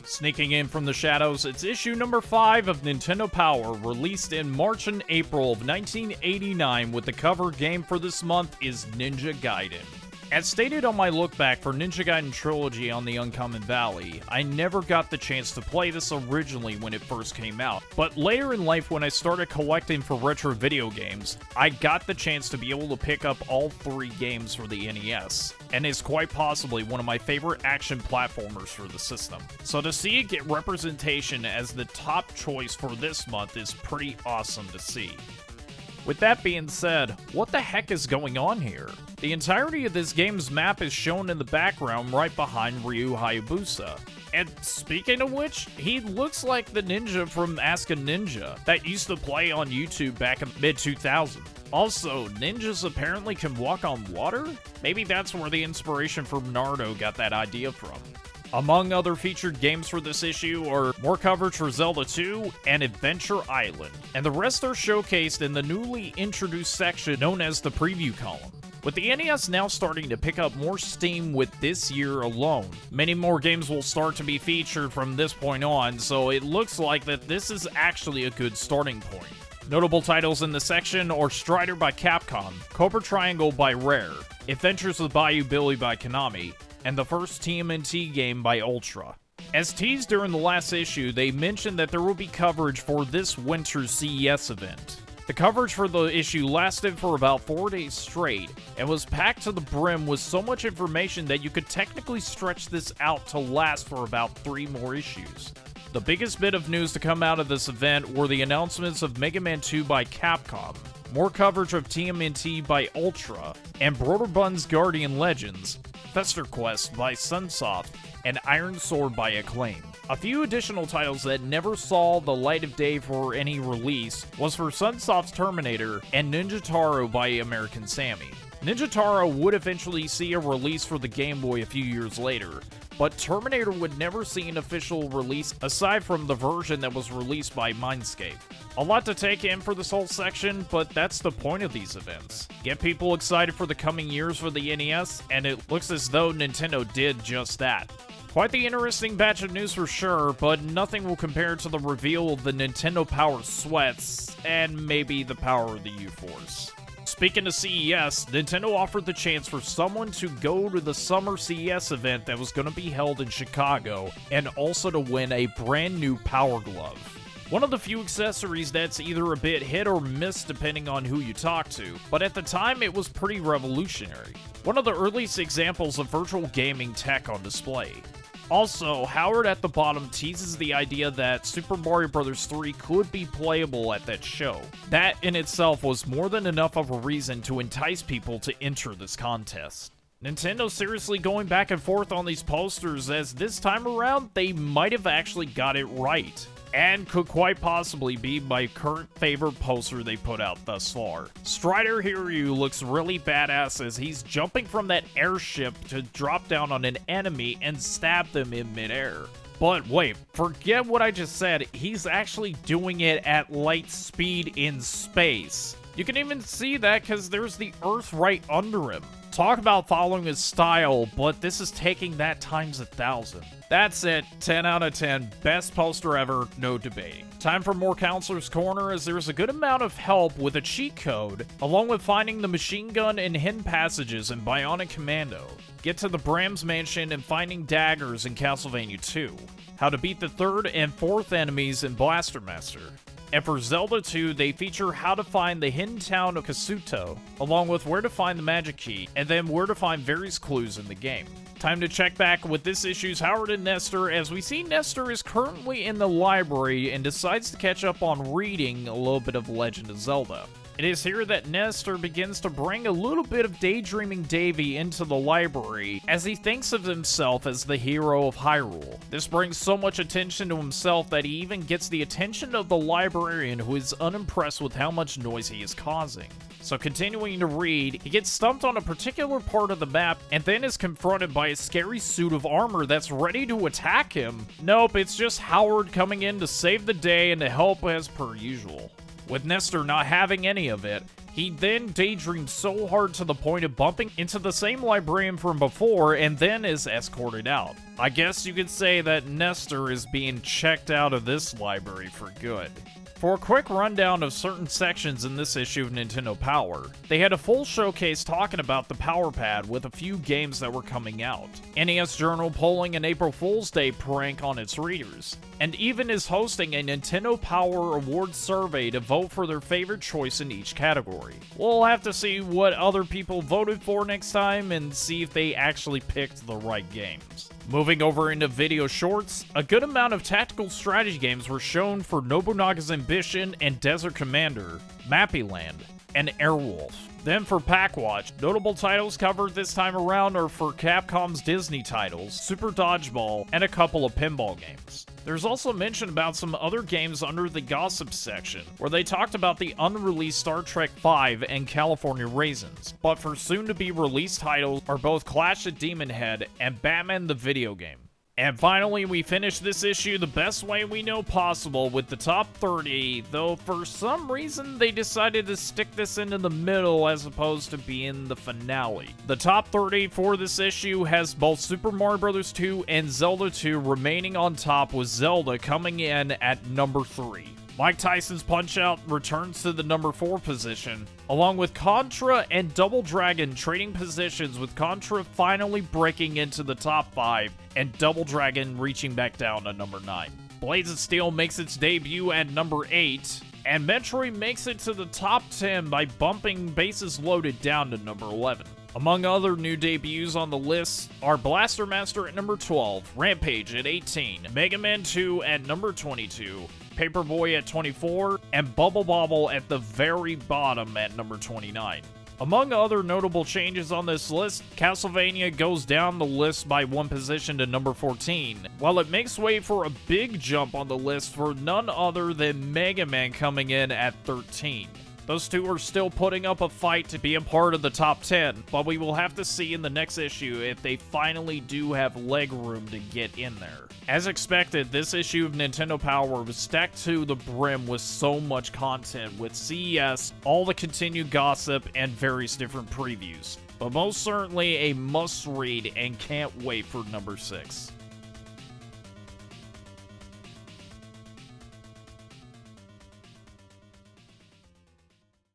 Sneaking in from the shadows, it's issue number 5 of Nintendo Power, released in March and April of 1989, with the cover game for this month is Ninja Gaiden. As stated on my look back for Ninja Gaiden Trilogy on the Uncommon Valley, I never got the chance to play this originally when it first came out, but later in life when I started collecting for retro video games, I got the chance to be able to pick up all 3 games for the NES, and is quite possibly one of my favorite action platformers for the system. So to see it get representation as the top choice for this month is pretty awesome to see. With that being said, what the heck is going on here? The entirety of this game's map is shown in the background right behind Ryu Hayabusa. And speaking of which, he looks like the ninja from Ask a Ninja that used to play on YouTube back in mid-2000. Also, ninjas apparently can walk on water? Maybe that's where the inspiration from Naruto got that idea from. Among other featured games for this issue are more coverage for Zelda 2 and Adventure Island, and the rest are showcased in the newly introduced section known as the preview column. With the NES now starting to pick up more steam with this year alone, many more games will start to be featured from this point on, so it looks like that this is actually a good starting point. Notable titles in the section are Strider by Capcom, Cobra Triangle by Rare, Adventures of Bayou Billy by Konami, and the first TMNT game by Ultra. As teased during the last issue, they mentioned that there will be coverage for this winter's CES event. The coverage for the issue lasted for about 4 days straight, and was packed to the brim with so much information that you could technically stretch this out to last for about 3 more issues. The biggest bit of news to come out of this event were the announcements of Mega Man 2 by Capcom, more coverage of TMNT by Ultra, and Broderbund's Guardian Legends, Fester Quest by Sunsoft, and Iron Sword by Acclaim. A few additional titles that never saw the light of day for any release was for Sunsoft's Terminator and Ninja Taro by American Sammy. Ninja Taro would eventually see a release for the Game Boy a few years later, but Terminator would never see an official release aside from the version that was released by Mindscape. A lot to take in for this whole section, but that's the point of these events. Get people excited for the coming years for the NES, and it looks as though Nintendo did just that. Quite the interesting batch of news for sure, but nothing will compare to the reveal of the Nintendo Power Sweats, and maybe the power of the U-Force. Speaking of CES, Nintendo offered the chance for someone to go to the summer CES event that was going to be held in Chicago, and also to win a brand new Power Glove. One of the few accessories that's either a bit hit or miss depending on who you talk to, but at the time it was pretty revolutionary. One of the earliest examples of virtual gaming tech on display. Also, Howard at the bottom teases the idea that Super Mario Bros. 3 could be playable at that show. That in itself was more than enough of a reason to entice people to enter this contest. Nintendo seriously going back and forth on these posters, as this time around they might have actually got it right, and could quite possibly be my current favorite poster they put out thus far. Strider Hiryu looks really badass as he's jumping from that airship to drop down on an enemy and stab them in midair. But wait, forget what I just said, he's actually doing it at light speed in space. You can even see that because there's the Earth right under him. Talk about following his style, but this is taking that times 1,000. That's it, 10 out of 10, best poster ever, no debating. Time for more Counselor's Corner, as there's a good amount of help with a cheat code, along with finding the machine gun and hidden passages in Bionic Commando. Get to the Bram's Mansion and finding daggers in Castlevania 2. How to beat the 3rd and 4th enemies in Blaster Master. And for Zelda 2, they feature how to find the hidden town of Kasuto, along with where to find the magic key, and then where to find various clues in the game. Time to check back with this issue's Howard and Nestor, as we see Nestor is currently in the library and decides to catch up on reading a little bit of Legend of Zelda. It is here that Nestor begins to bring a little bit of daydreaming Davy into the library, as he thinks of himself as the hero of Hyrule. This brings so much attention to himself that he even gets the attention of the librarian, who is unimpressed with how much noise he is causing. So continuing to read, he gets stumped on a particular part of the map and then is confronted by a scary suit of armor that's ready to attack him. Nope, it's just Howard coming in to save the day and to help as per usual. With Nestor not having any of it, He then daydreamed so hard to the point of bumping into the same librarian from before and then is escorted out. I guess you could say that Nestor is being checked out of this library for good. For a quick rundown of certain sections in this issue of Nintendo Power, they had a full showcase talking about the Power Pad with a few games that were coming out, NES Journal polling an April Fool's Day prank on its readers, and even is hosting a Nintendo Power Awards survey to vote for their favorite choice in each category. We'll have to see what other people voted for next time and see if they actually picked the right games. Moving over into video shorts, a good amount of tactical strategy games were shown for Nobunaga's Ambition and Desert Commander, Mappyland, and Airwolf. Then for Packwatch, notable titles covered this time around are for Capcom's Disney titles, Super Dodgeball, and a couple of pinball games. There's also mention about some other games under the gossip section, where they talked about the unreleased Star Trek V and California Raisins, but for soon-to-be-released titles are both Clash at Demon Head and Batman the Video Game. And finally, we finish this issue the best way we know possible with the top 30, though for some reason they decided to stick this into the middle as opposed to being the finale. The top 30 for this issue has both Super Mario Bros. 2 and Zelda 2 remaining on top, with Zelda coming in at number 3. Mike Tyson's Punch-Out returns to the number 4 position, along with Contra and Double Dragon trading positions, with Contra finally breaking into the top 5 and Double Dragon reaching back down to number 9. Blades of Steel makes its debut at number 8, and Metroid makes it to the top 10 by bumping Bases Loaded down to number 11. Among other new debuts on the list are Blaster Master at number 12, Rampage at 18, Mega Man 2 at number 22, Paperboy at 24, and Bubble Bobble at the very bottom at number 29. Among other notable changes on this list, Castlevania goes down the list by 1 position to number 14, while it makes way for a big jump on the list for none other than Mega Man coming in at 13. Those two are still putting up a fight to be a part of the top 10, but we will have to see in the next issue if they finally do have leg room to get in there. As expected, this issue of Nintendo Power was stacked to the brim with so much content, with CES, all the continued gossip, and various different previews. But most certainly a must-read, and can't wait for number 6.